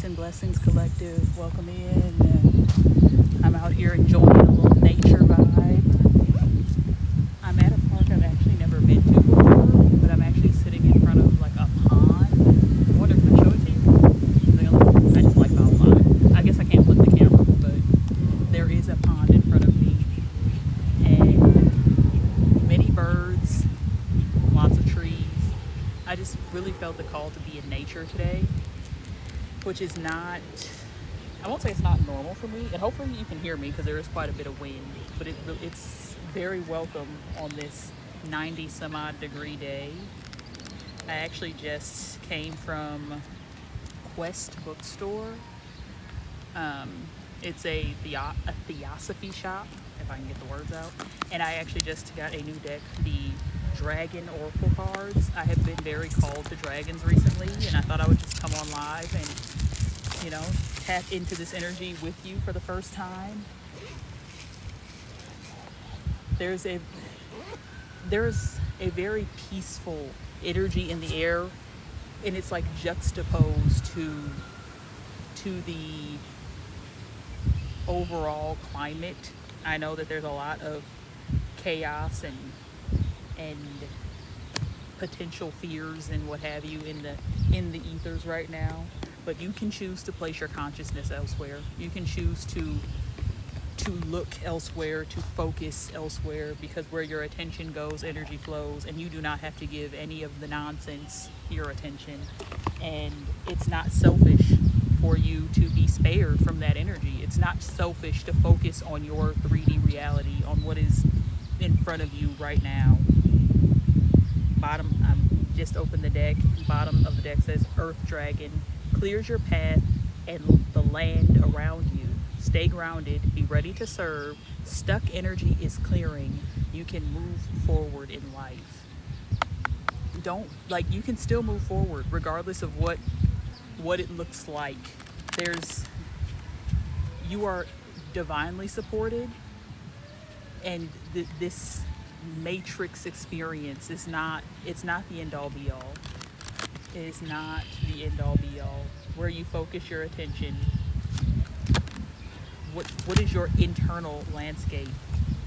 and Blessings Collective. Welcome in. I'm out here enjoying a little nature vibe. I'm at a park I've actually never been to before, but I'm actually sitting in front of like a pond. I wonder if I can show it to you. I just like the outline. I guess I can't flip the camera, but there is a pond in front of me, and many birds, lots of trees. I just really felt the call to be in nature today, which is not, I won't say it's not normal for me, and hopefully you can hear me because there is quite a bit of wind, but it's very welcome on this 90 some odd degree day. I actually just came from Quest Bookstore. It's a theosophy shop, if I can get the words out, and I actually just got a new deck, the Dragon Oracle cards. I have been very called to dragons recently, and I thought I would just come on live and, you know, tap into this energy with you for the first time. There's a very peaceful energy in the air, and it's like juxtaposed to the overall climate. I know that there's a lot of chaos and potential fears and what have you in the ethers right now, but you can choose to place your consciousness elsewhere. You can choose to look elsewhere, to focus elsewhere, because where your attention goes, energy flows, and you do not have to give any of the nonsense your attention. And it's not selfish for you to be spared from that energy. It's not selfish to focus on your 3D reality, on what is in front of you right now. Bottom, I just opened the deck. Bottom of the deck says Earth Dragon clears your path and the land around you. Stay grounded, be ready to serve. Stuck energy is clearing. You can move forward in life. You can still move forward regardless of what it looks like. You are divinely supported, and this matrix experience is not the end all be all. It is not the end all be all. Where you focus your attention, what is your internal landscape?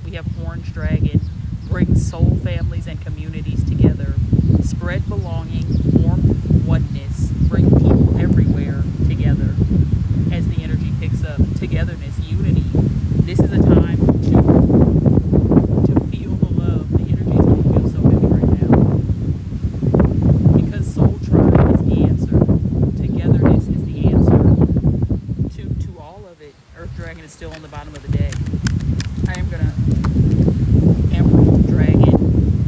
We have Orange Dragon, brings soul families and communities together, spread belonging, warmth, oneness, bring people everywhere together. As the energy picks up, togetherness, unity. This is a time to feel the love. The energy is going to feel so heavy right now, because Soul Tribe is the answer. Togetherness is the answer to all of it. Earth Dragon is still on the bottom of the deck. Emerald Dragon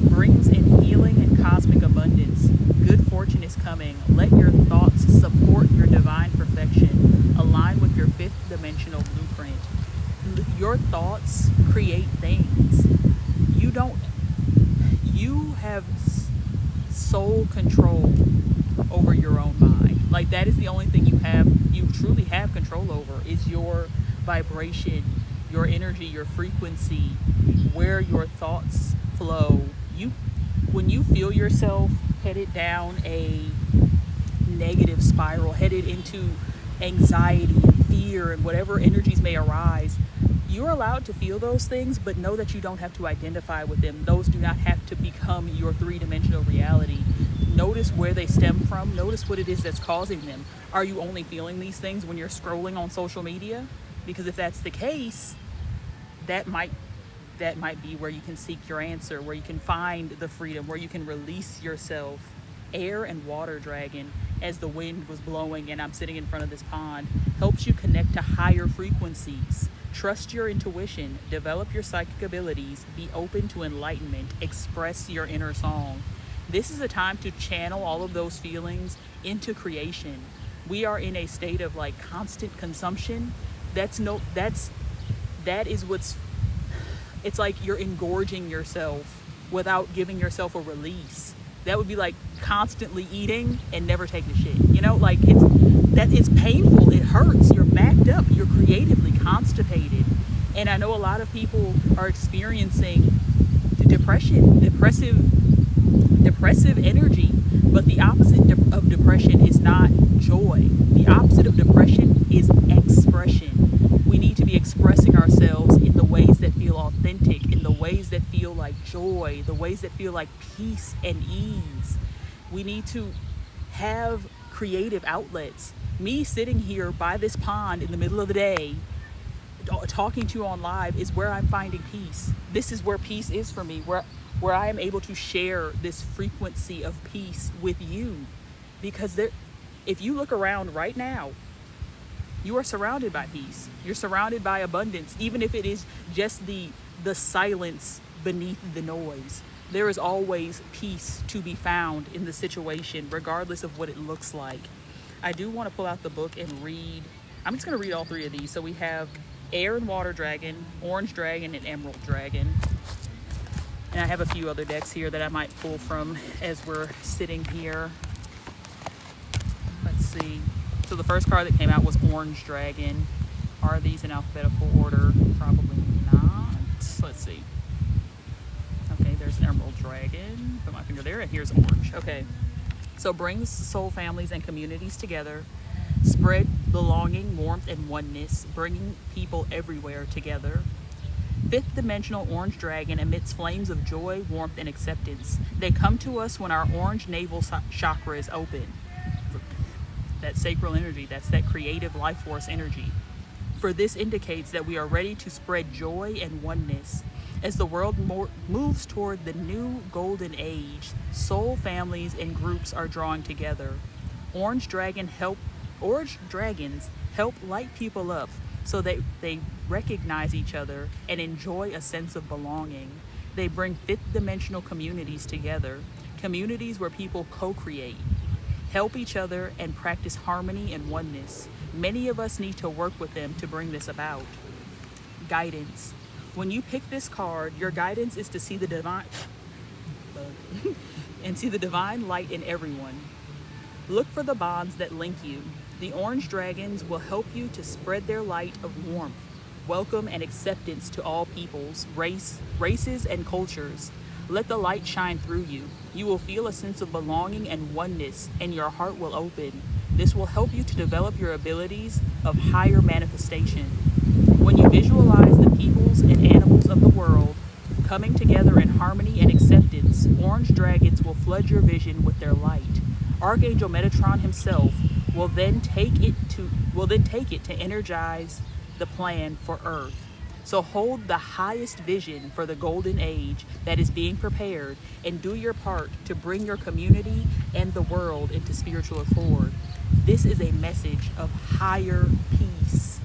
brings in healing and cosmic abundance. Good fortune is coming. Let your thoughts support your divine perfection. Align with your fifth dimensional blueprint. Your thoughts create things. You have soul control over your own mind. Like, that is the only thing you truly have control over, is your vibration, your energy, your frequency, where your thoughts flow. When you feel yourself headed down a negative spiral, headed into anxiety and fear and whatever energies may arise, you're allowed to feel those things, but know that you don't have to identify with them. Those do not have to become your three-dimensional reality. Notice where they stem from. Notice what it is that's causing them. Are you only feeling these things when you're scrolling on social media? Because if that's the case, that might be where you can seek your answer, where you can find the freedom, where you can release yourself. Air and Water Dragon, as the wind was blowing and I'm sitting in front of this pond, helps you connect to higher frequencies. Trust your intuition, develop your psychic abilities, be open to enlightenment, express your inner song. This is a time to channel all of those feelings into creation. We are in a state of like constant consumption. It's like you're engorging yourself without giving yourself a release. That would be like constantly eating and never taking a shit. You know, like it's painful, it hurts, you're backed up, you're creatively constipated. And I know a lot of people are experiencing depressive energy, but the opposite of depression is not joy. The opposite of depression authentic in the ways that feel like joy, the ways that feel like peace and ease. We need to have creative outlets. Me sitting here by this pond in the middle of the day talking to you on live is where I'm finding peace. This is where peace is for me, where I am able to share this frequency of peace with you. Because if you look around right now, you are surrounded by peace. You're surrounded by abundance, even if it is just the silence beneath the noise. There is always peace to be found in the situation, regardless of what it looks like. I do want to pull out the book and read. I'm just going to read all three of these. So we have Air and Water Dragon, Orange Dragon, and Emerald Dragon. And I have a few other decks here that I might pull from as we're sitting here. Let's see. So the first card that came out was Orange Dragon. Are these in alphabetical order? Probably not. Let's see. Okay, there's Emerald Dragon. Put my finger there, and here's Orange. Okay. So brings soul families and communities together. Spread belonging, warmth, and oneness, bringing people everywhere together. Fifth dimensional Orange Dragon emits flames of joy, warmth, and acceptance. They come to us when our orange navel chakra is open. That sacral energy, that's that creative life force energy. For this indicates that we are ready to spread joy and oneness. As the world moves toward the new golden age, soul families and groups are drawing together. Orange Dragons help light people up so that they recognize each other and enjoy a sense of belonging. They bring fifth dimensional communities together, communities where people co-create, help each other, and practice harmony and oneness. Many of us need to work with them to bring this about. Guidance. When you pick this card, your guidance is to see the divine and see the divine light in everyone. Look for the bonds that link you. The Orange Dragons will help you to spread their light of warmth, welcome, and acceptance to all peoples, races, and cultures. Let the light shine through you. You will feel a sense of belonging and oneness, and your heart will open. This will help you to develop your abilities of higher manifestation. When you visualize the peoples and animals of the world coming together in harmony and acceptance, Orange Dragons will flood your vision with their light. Archangel Metatron himself will then take it to energize the plan for Earth. So hold the highest vision for the golden age that is being prepared, and do your part to bring your community and the world into spiritual accord. This is a message of higher peace.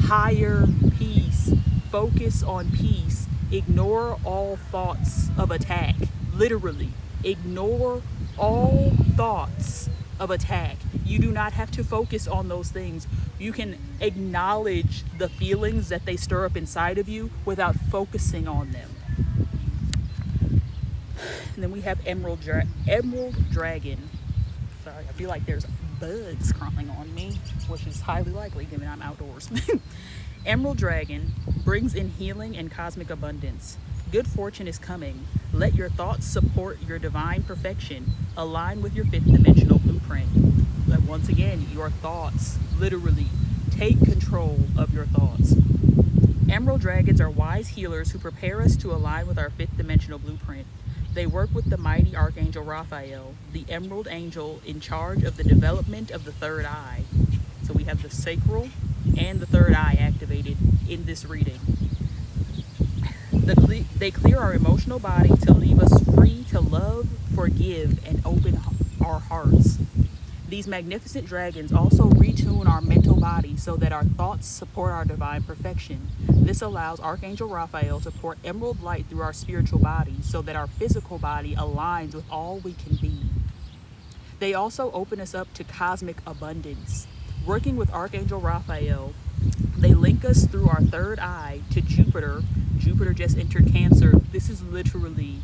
Higher peace. Focus on peace. Ignore all thoughts of attack. Literally, ignore all thoughts of attack. You do not have to focus on those things. You can acknowledge the feelings that they stir up inside of you without focusing on them. And then we have Emerald Dragon. Sorry, I feel like there's bugs crawling on me, which is highly likely given I'm outdoors. Emerald Dragon brings in healing and cosmic abundance. Good fortune is coming. Let your thoughts support your divine perfection. Align with your fifth dimensional blueprint. But once again, your thoughts, literally, take control of your thoughts. Emerald Dragons are wise healers who prepare us to align with our fifth dimensional blueprint. They work with the mighty Archangel Raphael, the Emerald Angel in charge of the development of the third eye. So we have the sacral and the third eye activated in this reading. They clear our emotional body to leave us free to love, forgive, and open our hearts. These magnificent dragons also retune our mental body so that our thoughts support our divine perfection. This allows Archangel Raphael to pour emerald light through our spiritual body so that our physical body aligns with all we can be. They also open us up to cosmic abundance. Working with Archangel Raphael, they link us through our third eye to Jupiter. Jupiter just entered Cancer. This is literally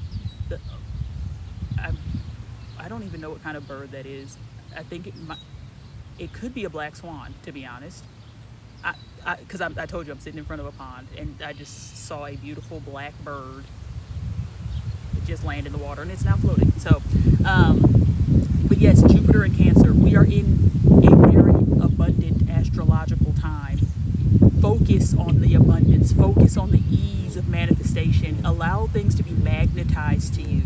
I don't even know what kind of bird that is. I think it could be a black swan, to be honest. Because I told you I'm sitting in front of a pond, and I just saw a beautiful black bird. It just landed in the water, and it's now floating. So, but yes, Jupiter and Cancer. We are in a very abundant astrological time. Focus on the abundance. Focus on the ease of manifestation. manifestation. Allow things to be magnetized to you.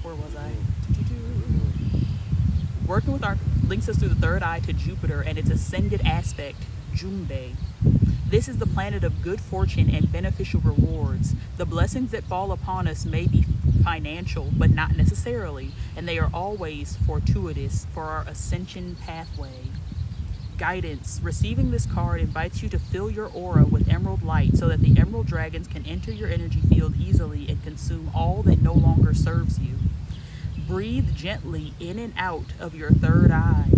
Where was I? Working with our links us through the third eye to Jupiter and its ascended aspect, Jumbe. This is the planet of good fortune and beneficial rewards. The blessings that fall upon us may be financial, but not necessarily, and they are always fortuitous for our ascension pathway. Guidance. Receiving this card invites you to fill your aura with emerald light so that the emerald dragons can enter your energy field easily and consume all that no longer serves you. Breathe gently in and out of your third eye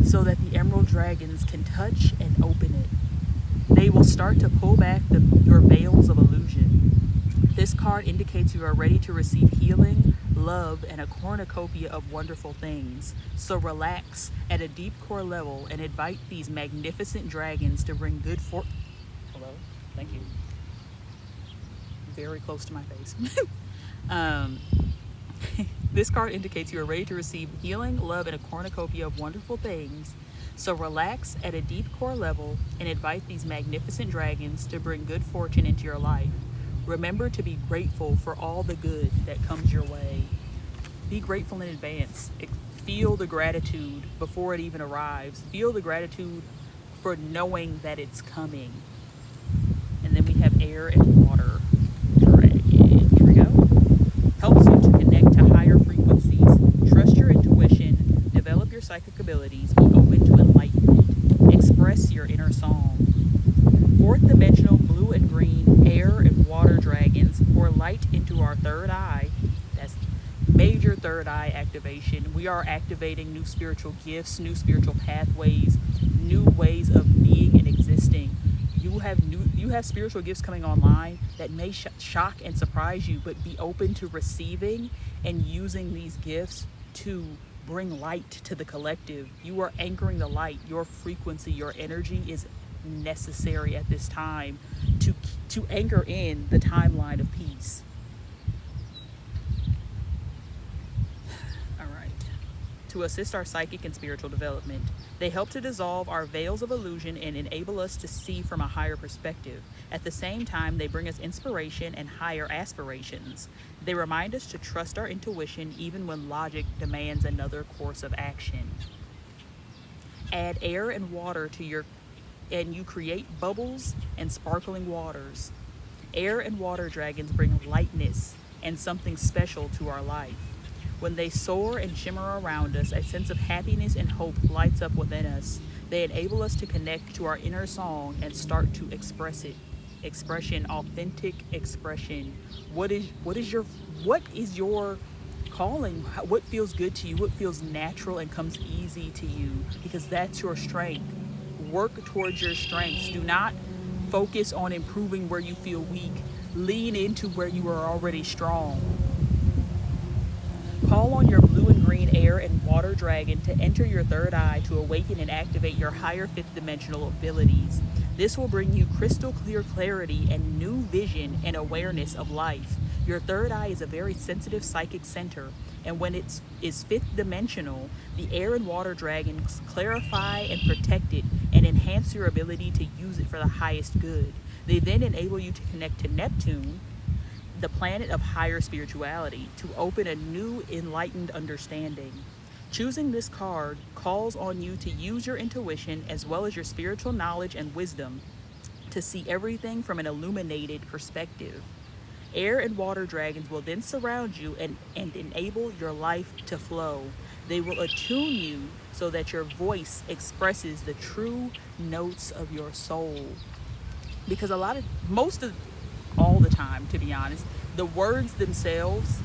so that the emerald dragons can touch and open it. They will start to pull back your veils of illusion. This card indicates you are ready to receive healing, love, and a cornucopia of wonderful things. So relax at a deep core level and invite these magnificent dragons to bring good fortune. Hello? Thank you. Very close to my face. This card indicates you are ready to receive healing, love, and a cornucopia of wonderful things. So relax at a deep core level and invite these magnificent dragons to bring good fortune into your life. Remember to be grateful for all the good that comes your way. Be grateful in advance. Feel the gratitude before it even arrives. Feel the gratitude for knowing that it's coming. And then we have air and water dragon. Here we go. Helps you to connect to higher frequencies. Trust your intuition. Develop your psychic abilities. Be open to enlightenment. Express your inner song. Fourth dimensional blue and green air and water dragons pour light into our third eye. That's major third eye activation. We are activating new spiritual gifts, new spiritual pathways, new ways of being and existing. You have spiritual gifts coming online that may shock and surprise you, but be open to receiving and using these gifts to bring light to the collective. You are anchoring the light. Your frequency, your energy is necessary at this time to anchor in the timeline of peace. All right. To assist our psychic and spiritual development, they help to dissolve our veils of illusion and enable us to see from a higher perspective. At the same time, they bring us inspiration and higher aspirations. They remind us to trust our intuition even when logic demands another course of action. Add air and water to your and you create bubbles and sparkling waters. Air and water dragons bring lightness and something special to our life. When they soar and shimmer around us, a sense of happiness and hope lights up within us. They enable us to connect to our inner song and start to express it. Expression, authentic expression. What is your calling? What feels good to you? What feels natural and comes easy to you? Because that's your strength. Work towards your strengths. Do not focus on improving where you feel weak. Lean into where you are already strong. Call on your blue and green air and water dragon to enter your third eye to awaken and activate your higher fifth dimensional abilities. This will bring you crystal clear clarity and new vision and awareness of life. Your third eye is a very sensitive psychic center, and when it is fifth dimensional, the air and water dragons clarify and protect it and enhance your ability to use it for the highest good. They then enable you to connect to Neptune, the planet of higher spirituality, to open a new enlightened understanding. Choosing this card calls on you to use your intuition as well as your spiritual knowledge and wisdom to see everything from an illuminated perspective. Air and water dragons will then surround you and enable your life to flow. They will attune you so that your voice expresses the true notes of your soul. Because all the time, to be honest, the words themselves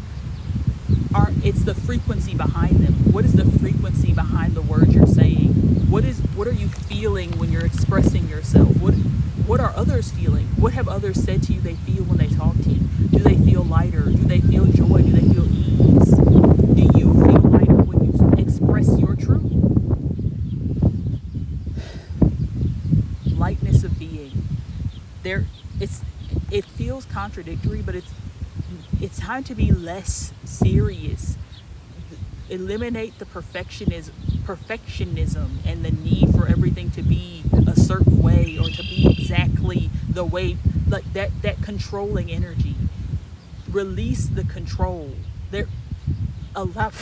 it's the frequency behind them. What is the frequency behind the words you're saying? What are you feeling when you're expressing yourself? What are others feeling? What have others said to you they feel when they talk to you? Do they feel lighter? Do they feel joy? Do they feel ease? Do you feel lighter when you express your truth? Lightness of being. It feels contradictory, but it's time to be less serious. Eliminate the perfectionism and the need for everything to be a certain way or to be exact. exactly the way, like that controlling energy. Release the control. There a lot,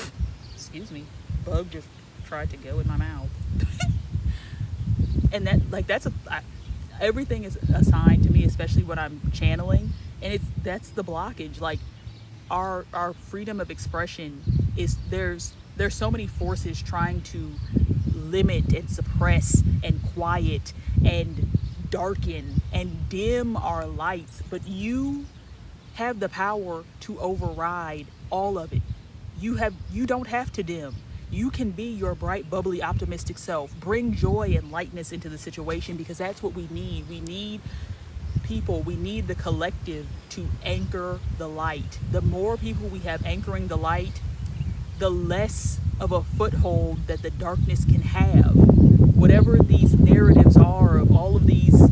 excuse me, bug just tried to go in my mouth. And that, like, everything is assigned to me, especially when I'm channeling, and that's the blockage. Like, our freedom of expression is, there's so many forces trying to limit and suppress and quiet and darken and dim our lights, but you have the power to override all of it. You don't have to dim. You can be your bright, bubbly, optimistic self. Bring joy and lightness into the situation, because that's what we need. We need people, we need the collective to anchor the light. The more people we have anchoring the light, the less of a foothold that the darkness can have. Whatever these narratives are of all of these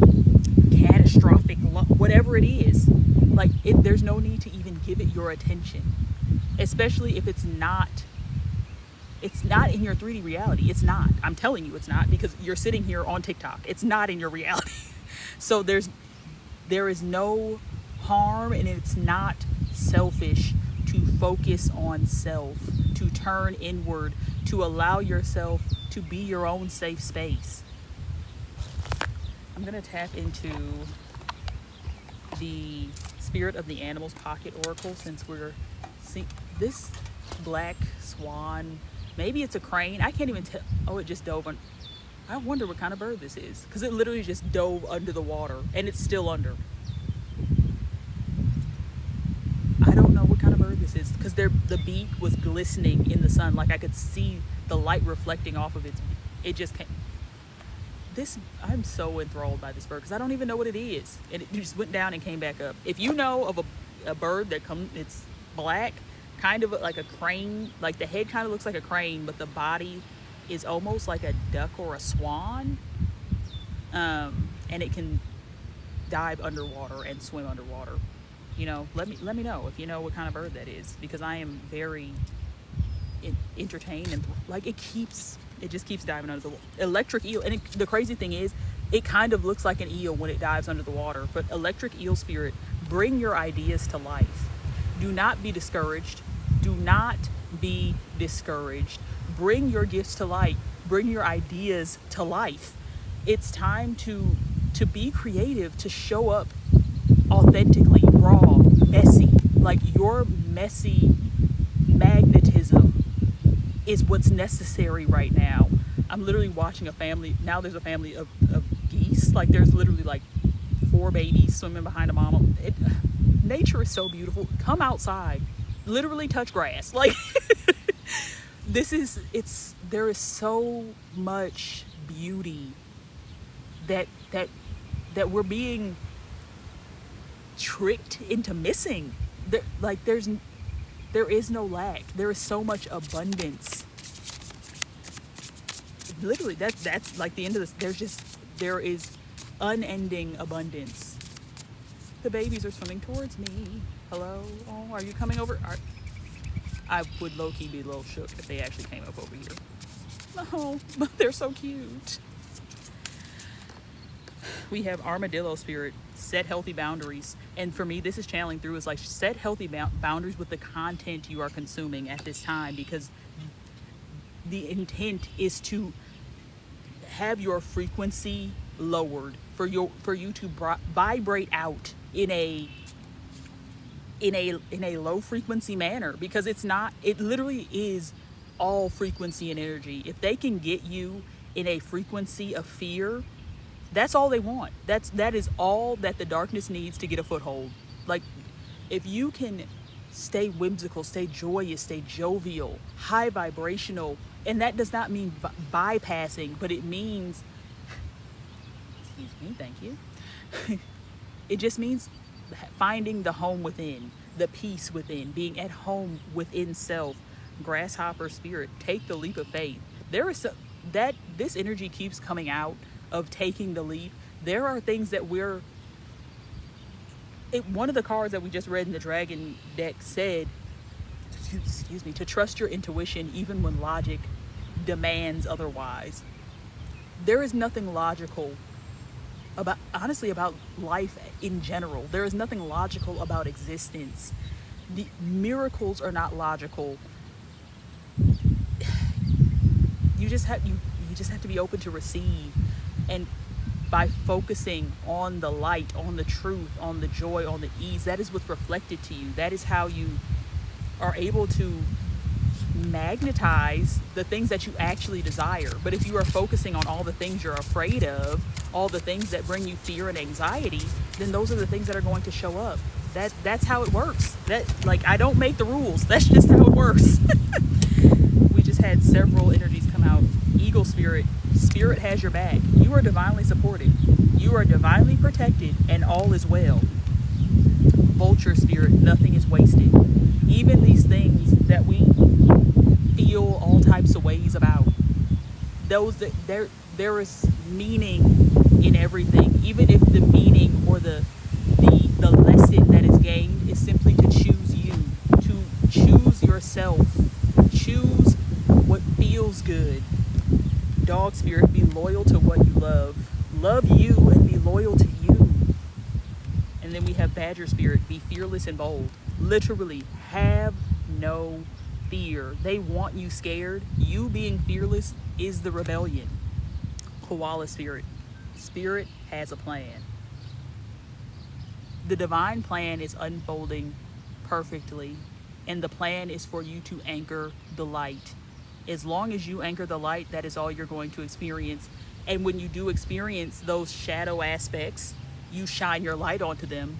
catastrophic, whatever it is, like, there's no need to even give it your attention, especially if it's not in your 3D reality. It's not. I'm telling you, it's not, because you're sitting here on TikTok. It's not in your reality. So there is no harm, and it's not selfish to focus on self, to turn inward, to allow yourself to be your own safe space. I'm going to tap into the Spirit of the Animals Pocket Oracle, since we're seeing this black swan. Maybe it's a crane. I can't even tell. Oh, it just dove on. I wonder what kind of bird this is, because it literally just dove under the water, and it's still under. I don't know what kind of bird this is, because the beak was glistening in the sun. Like, I could see the light reflecting off of it just came. I'm so enthralled by this bird, because I don't even know what it is. And it just went down and came back up. If you know of a bird that it's black, kind of like a crane, like the head kind of looks like a crane, but the body is almost like a duck or a swan. And it can dive underwater and swim underwater. You know, let me know if you know what kind of bird that is, because I am very entertained, and like, it just keeps diving under the water. Electric eel, and the crazy thing is, it kind of looks like an eel when it dives under the water. But electric eel spirit, bring your ideas to life. Do not be discouraged. Do not be discouraged. Bring your gifts to light. Bring your ideas to life. It's time to be creative, to show up authentically, raw, messy. Like, your messy magnetism is what's necessary right now. I'm literally watching a family. Now there's a family of geese. Like, there's literally like 4 babies swimming behind a mama. Nature is so beautiful. Come outside. Literally touch grass. Like, there is so much beauty that we're being tricked into missing. There is no lack. There is so much abundance. Literally, that's like the end of this. There is unending abundance. The babies are swimming towards me. Hello? Oh, are you coming over? I would low-key be a little shook if they actually came up over here. Oh, but they're so cute. We have armadillo spirit. Set healthy boundaries. And for me, this is channeling through, is like, set healthy boundaries with the content you are consuming at this time, because the intent is to have your frequency lowered, for you to vibrate out in a low frequency manner, because it literally is all frequency and energy. If they can get you in a frequency of fear, that's all they want. That is all that the darkness needs to get a foothold. Like, if you can stay whimsical, stay joyous, stay jovial, high vibrational, and that does not mean bypassing, but it means, excuse me, thank you. It just means finding the home within, the peace within, being at home within self. Grasshopper spirit, take the leap of faith. This energy keeps coming out of taking the leap. There are things that one of the cards that we just read in the dragon deck said, excuse me, to trust your intuition even when logic demands otherwise. There is nothing logical about, honestly, about life in general. There is nothing logical about existence. The miracles are not logical. You just have to be open to receive, and by focusing on the light, on the truth, on the joy, on the ease, that is what's reflected to you. That is how you are able to magnetize the things that you actually desire. But if you are focusing on all the things you're afraid of, all the things that bring you fear and anxiety, then those are the things that are going to show up. That's how it works. That, like, I don't make the rules. That's just how it works. We just had several energies come out. Eagle spirit. Spirit has your back. You are divinely supported. You are divinely protected, and all is well. Vulture spirit. Nothing is wasted. Even these things that we feel all types of ways about, those that there is meaning in everything. Even if the meaning or the lesson that is gained is simply to choose you, to choose yourself, choose what feels good. Dog spirit, be loyal to what you love. Love you and be loyal to you. And then we have badger spirit, be fearless and bold. Literally, have no fear. They want you scared. You being fearless is the rebellion. Koala spirit. Spirit has a plan. The divine plan is unfolding perfectly, and the plan is for you to anchor the light. As long as you anchor the light, that is all you're going to experience. And when you do experience those shadow aspects, you shine your light onto them,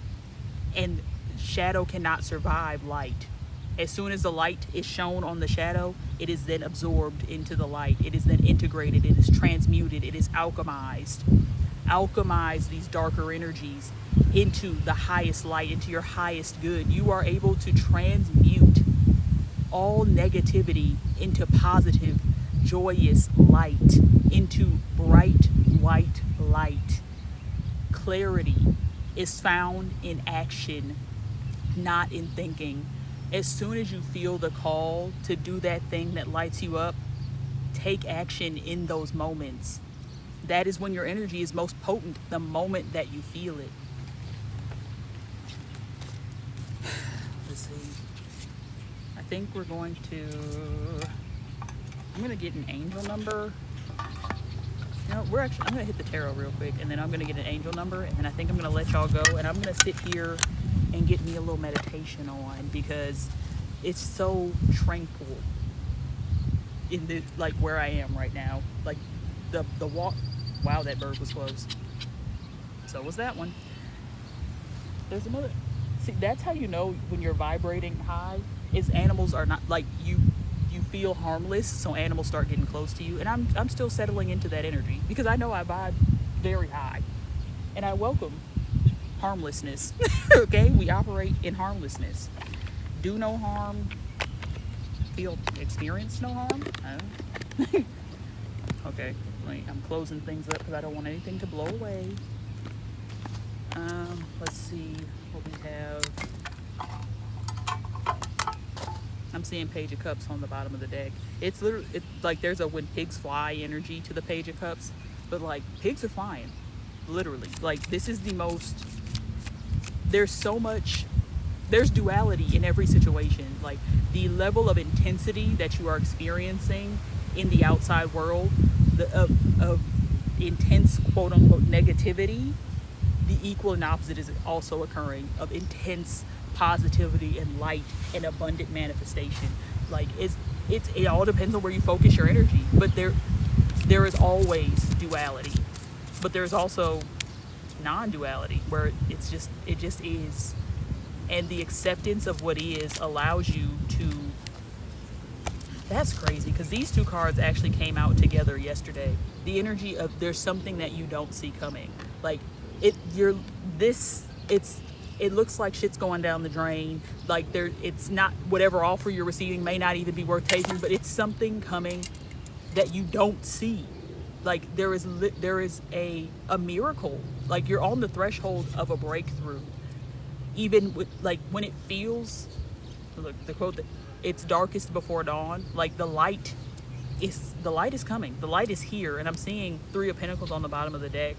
and shadow cannot survive light. As soon as the light is shown on the shadow, it is then absorbed into the light. It is then integrated. It is transmuted. It is alchemized. Alchemize these darker energies into the highest light, into your highest good. You are able to transmute all negativity into positive, joyous light, into bright white light. Clarity is found in action, not in thinking. As soon as you feel the call to do that thing that lights you up, take action in those moments. That is when your energy is most potent, the moment that you feel it. Let's see. I think we're going to, I'm going to get an angel number. You know, I'm going to hit the tarot real quick, and then I'm going to get an angel number, and then I think I'm going to let y'all go, and I'm going to sit here and get me a little meditation on, because it's so tranquil in the, like, where I am right now. Like, the walk. Wow, that bird was close. So was that one. There's another. See, that's how you know when you're vibrating high, is animals are not, like, you feel harmless, so animals start getting close to you. And I'm still settling into that energy, because I know I vibe very high, and I welcome harmlessness. Okay, we operate in harmlessness. Do no harm, experience no harm. Okay, I'm closing things up because I don't want anything to blow away. Let's see what we have. I'm seeing Page of Cups on the bottom of the deck. It's literally, like, there's a when pigs fly energy to the Page of Cups, but, like, pigs are flying, literally. Like, this is the most, there's so much, there's duality in every situation. Like, the level of intensity that you are experiencing in the outside world, of intense quote unquote negativity, the equal and opposite is also occurring of intense positivity and light and abundant manifestation. Like, it all depends on where you focus your energy, but there is always duality, but there's also non-duality where it just is. And the acceptance of what is allows you to, that's crazy, because these two cards actually came out together yesterday. The energy of there's something that you don't see coming. Like, it looks like shit's going down the drain. Like, it's not, whatever offer you're receiving may not even be worth taking, but it's something coming that you don't see. Like, there is a miracle. Like, you're on the threshold of a breakthrough. Even with, like, when it feels, look, the quote that it's darkest before dawn, like, the light is coming. The light is here, and I'm seeing 3 of Pentacles on the bottom of the deck.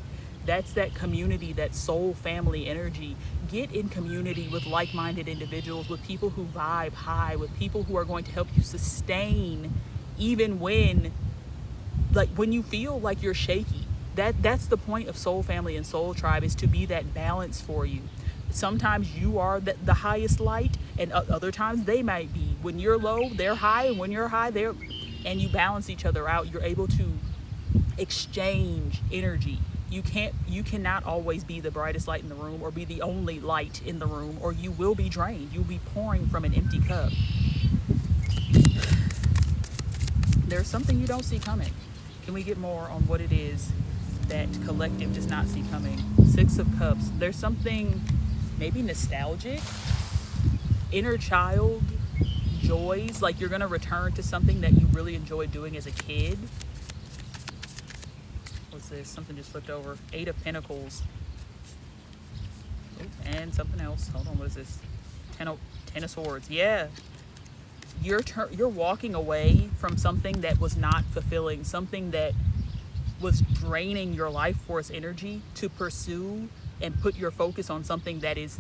That's that community, that soul family energy. Get in community with like-minded individuals, with people who vibe high, with people who are going to help you sustain even when, like, when you feel like you're shaky. That's the point of soul family and soul tribe, is to be that balance for you. Sometimes you are the highest light, and other times they might be. When you're low, they're high, and when you're high, they're, and you balance each other out. You're able to exchange energy. You cannot always be the brightest light in the room or be the only light in the room, or you will be drained. You'll be pouring from an empty cup. There's something you don't see coming. Can we get more on what it is that collective does not see coming? Six of Cups. There's something maybe nostalgic, inner child joys, like you're going to return to something that you really enjoyed doing as a kid. What's this? Something just flipped over. Eight of Pentacles. Oh, and something else. Hold on, what is this? Ten of Swords. Yeah. You're walking away from something that was not fulfilling, something that was draining your life force energy, to pursue and put your focus on something that is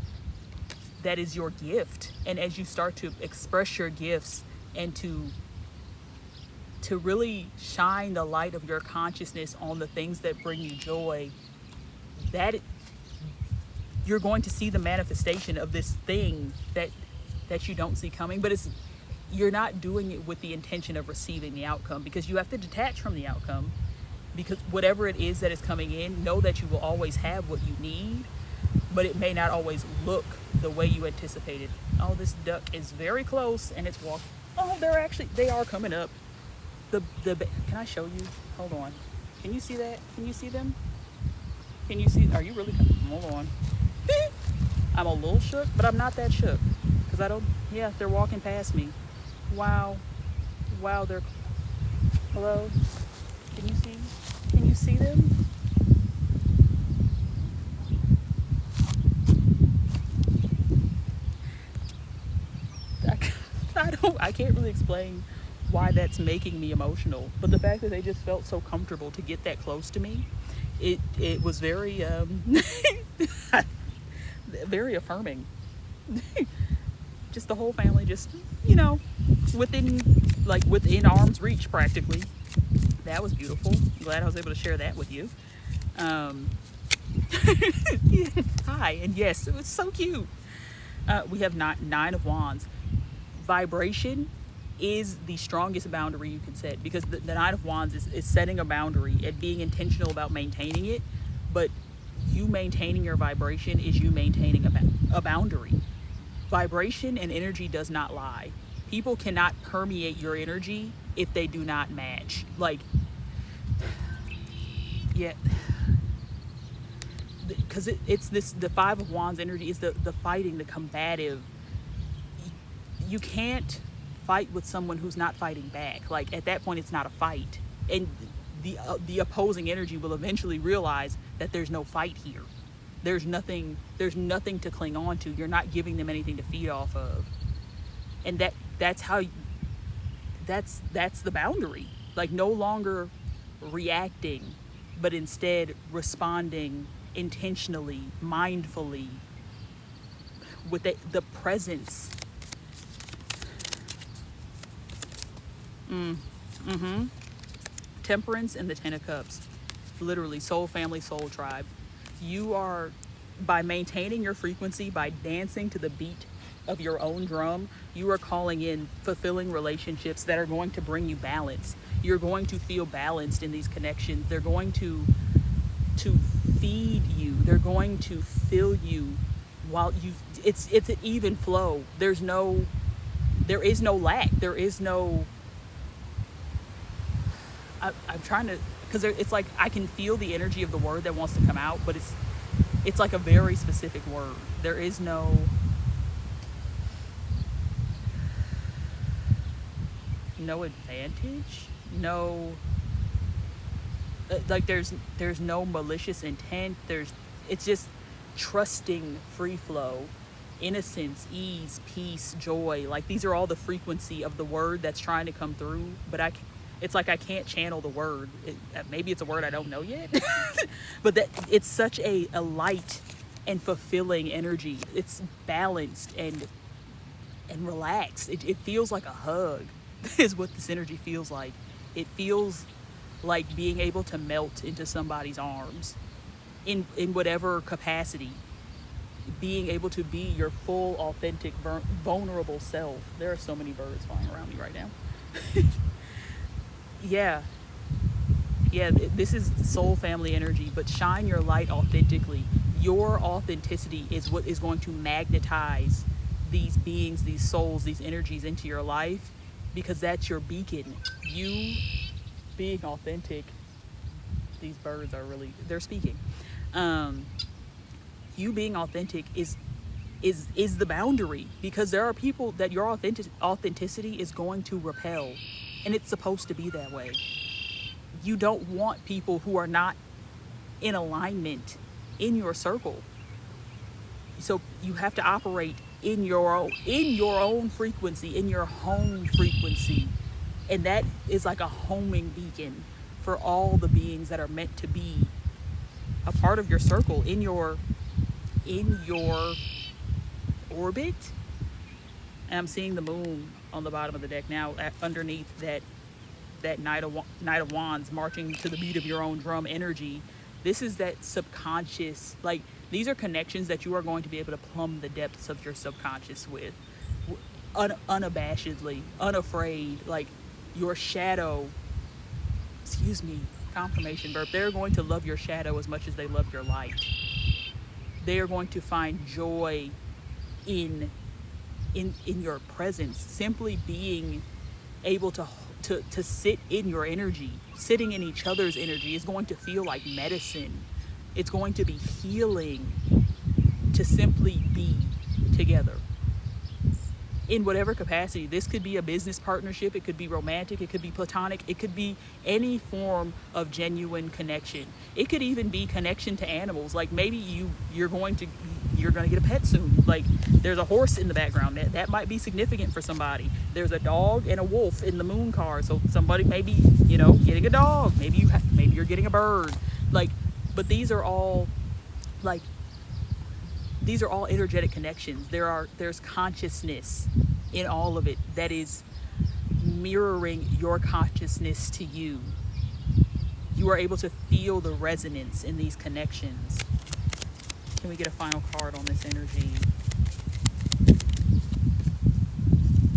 your gift. And as you start to express your gifts and to really shine the light of your consciousness on the things that bring you joy, that you're going to see the manifestation of this thing that you don't see coming. But you're not doing it with the intention of receiving the outcome, because you have to detach from the outcome. Because whatever it is that is coming in, know that you will always have what you need, but it may not always look the way you anticipated. Oh, this duck is very close, and it's walking. Oh, they are coming up. Can I show you? Hold on. Can you see that? Can you see them? Can you see? Are you really coming? Hold on. I'm a little shook, but I'm not that shook, because yeah, they're walking past me. Wow, they're, hello? Can you see them? I can't really explain why that's making me emotional, but the fact that they just felt so comfortable to get that close to me, it was very very affirming. Just the whole family, just, within arm's reach practically. That was beautiful. Glad I was able to share that with you. Yeah, hi, and yes, it was so cute. We have Nine of Wands. Vibration is the strongest boundary you can set, because the Nine of Wands is setting a boundary and being intentional about maintaining it. But you maintaining your vibration is you maintaining a boundary. Vibration and energy does not lie. People cannot permeate your energy if they do not match. Like, yeah, because it's the Five of Wands energy is the fighting, the combative. You can't fight with someone who's not fighting back. Like, at that point, it's not a fight, and the opposing energy will eventually realize that there's no fight here. There's nothing to cling on to. You're not giving them anything to feed off of, and that's the boundary. Like, no longer reacting, but instead responding intentionally, mindfully, with the presence. Temperance and the Ten of Cups. Literally, soul family, soul tribe. You are, by maintaining your frequency, by dancing to the beat of your own drum, you are calling in fulfilling relationships that are going to bring you balance. You're going to feel balanced in these connections. They're going to feed you. They're going to fill you while it's an even flow. There is no lack. There is no, I'm trying to, because it's like I can feel the energy of the word that wants to come out, but it's like a very specific word. There is no advantage, no, like there's no malicious intent. It's just trusting, free flow, innocence, ease, peace, joy. Like, these are all the frequency of the word that's trying to come through, but It's like I can't channel the word. Maybe it's a word I don't know yet, but that it's such a light and fulfilling energy. It's balanced and relaxed. It feels like a hug is what this energy feels like. It feels like being able to melt into somebody's arms in whatever capacity, being able to be your full, authentic, vulnerable self. There are so many birds flying around me right now. Yeah, this is soul family energy, but shine your light authentically. Your authenticity is what is going to magnetize these beings, these souls, these energies into your life, because that's your beacon. You being authentic, these birds are really, they're speaking. You being authentic is the boundary, because there are people that your authenticity is going to repel, and it's supposed to be that way. You don't want people who are not in alignment in your circle. So you have to operate in your own frequency, in your home frequency. And that is like a homing beacon for all the beings that are meant to be a part of your circle, in your orbit. And I'm seeing the moon on the bottom of the deck now, underneath that Knight of Wands, marching to the beat of your own drum energy. This is that subconscious, like, these are connections that you are going to be able to plumb the depths of your subconscious with, unabashedly, unafraid. Like, your shadow, confirmation verb, they're going to love your shadow as much as they love your light. They are going to find joy in your presence. Simply being able to sit in your energy, sitting in each other's energy, is going to feel like medicine. It's going to be healing to simply be together in whatever capacity. This could be a business partnership, it could be romantic, it could be platonic, it could be any form of genuine connection. It could even be connection to animals. Like, maybe you're going to get a pet soon. Like, there's a horse in the background that might be significant for somebody. There's a dog and a wolf in the moon card, so somebody may be, getting a dog. Maybe you're getting a bird. Like, but these are all energetic connections. There's consciousness in all of it that is mirroring your consciousness to you. You are able to feel the resonance in these connections. Can we get a final card on this energy?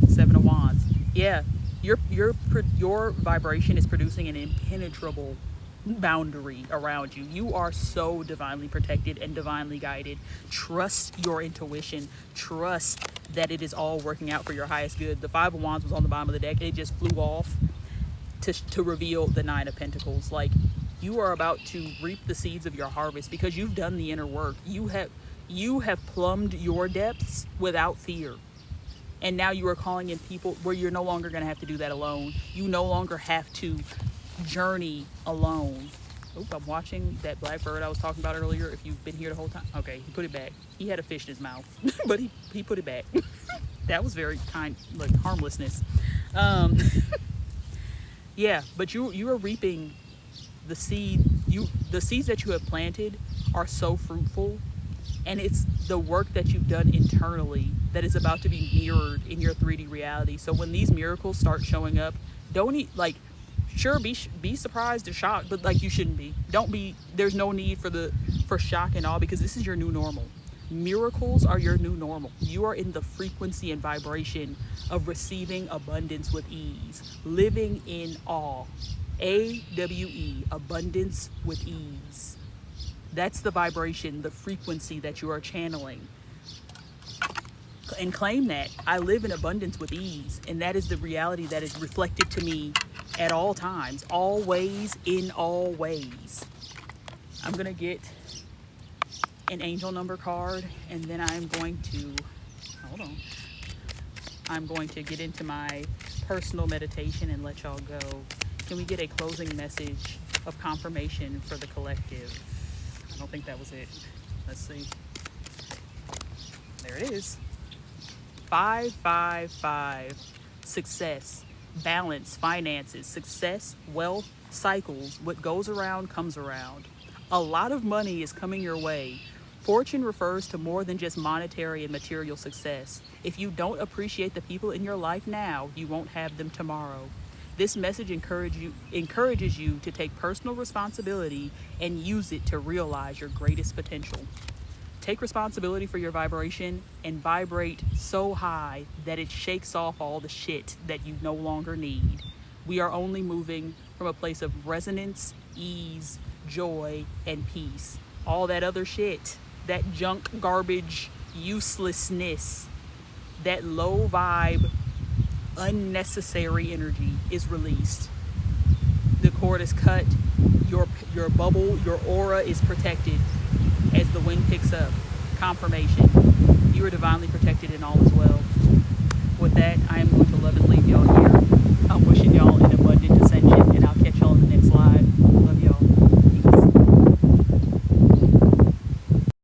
Seven of Wands. Yeah, your vibration is producing an impenetrable boundary around you. You are so divinely protected and divinely guided. Trust your intuition. Trust that it is all working out for your highest good. The Five of Wands was on the bottom of the deck. It just flew off to reveal the Nine of Pentacles. Like, you are about to reap the seeds of your harvest because you've done the inner work. You have plumbed your depths without fear. And now you are calling in people where you're no longer going to have to do that alone. You no longer have to journey alone. Oop, I'm watching that black bird I was talking about earlier. If you've been here the whole time. Okay, he put it back. He had a fish in his mouth, but he put it back. That was very kind, like harmlessness. Yeah, but you are reaping the seed. The seeds that you have planted are so fruitful, and it's the work that you've done internally that is about to be mirrored in your 3D reality. So when these miracles start showing up, sure, be surprised or shocked, but like, you shouldn't be. Don't be. There's no need for shock and awe, because this is your new normal. Miracles are your new normal. You are in the frequency and vibration of receiving abundance with ease, living in awe. AWE, abundance with ease. That's the vibration, the frequency that you are channeling. And claim that. I live in abundance with ease, and that is the reality that is reflected to me at all times, always, in all ways. I'm going to get an angel number card, and then I'm going to, I'm going to get into my personal meditation and let y'all go. Can we get a closing message of confirmation for the collective? I don't think that was it. Let's see. There it is. 555. Success. balance, finances, success, wealth, cycles. What goes around comes around. A lot of money is coming your way. Fortune refers to more than just monetary and material success. If you don't appreciate the people in your life now, you won't have them tomorrow. This message encourages you to take personal responsibility and use it to realize your greatest potential. Take responsibility for your vibration and vibrate so high that it shakes off all the shit that you no longer need. We are only moving from a place of resonance, ease, joy, and peace. All that other shit, that junk, garbage, uselessness, that low vibe, unnecessary energy is released. The cord is cut, your bubble, your aura is protected as the wind picks up. Confirmation. You are divinely protected and all is well. With that, I am going to love and leave y'all here. I'm wishing